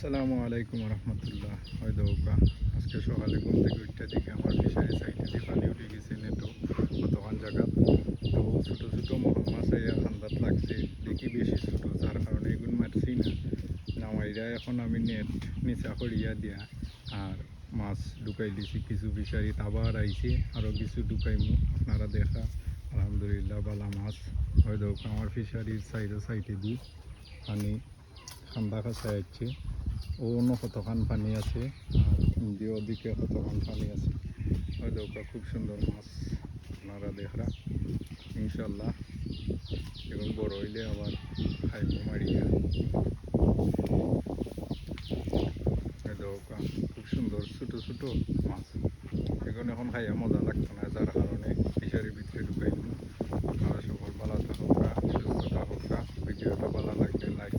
আসসালামু আলাইকুম রহমতুল্লাহ। হয় দৌকা আজকে সকালে ঘুম থেকে উঠতে দেখি আমার ফিশারি সাইডে দিয়ে পানি উঠে গেছে নেটো কতক্ষণ জায়গা। তো ছোটো ছোটো মহল মাছ আইয়া ঠান্ডাত লাগছে, দেখি বেশি ছোটো, যার কারণে এগুলো মারছি না। নামাইরা এখন আমি নেট নিচা করিয়া দিয়া আর মাছ ঢুকাই দিছি। কিছু ফিশারিত আবার আইছে, আরও কিছু ঢুকাইমু। আপনারা দেখা আলহামদুলিল্লাহ বালা মাছ। হয় দৌকা আমার ফিশারির সাইডে দিয়ে পানি ঠান্ডা কাছে যাচ্ছে। ও অন্য কতখান পানি আছে আর ইন্ডিয়া ওদিকে কতখান পানি আছে। ওই দৌকা খুব সুন্দর মাছ, আপনারা দেখরা ইনশাল্লাহ। এখন বড় হইলে আবার খাইব মারিয়া। ওই দৌকা খুব সুন্দর ছোটো ছোটো মাছ। এখন খাইয়া মজা লাগতো না, যার কারণে ফিশারির ভিতরে ঢুকাইব। আপনারা সকল ভালো থাকুক, সুস্থ থাকুক। ভিডিওটা ভালো লাগলে লাইক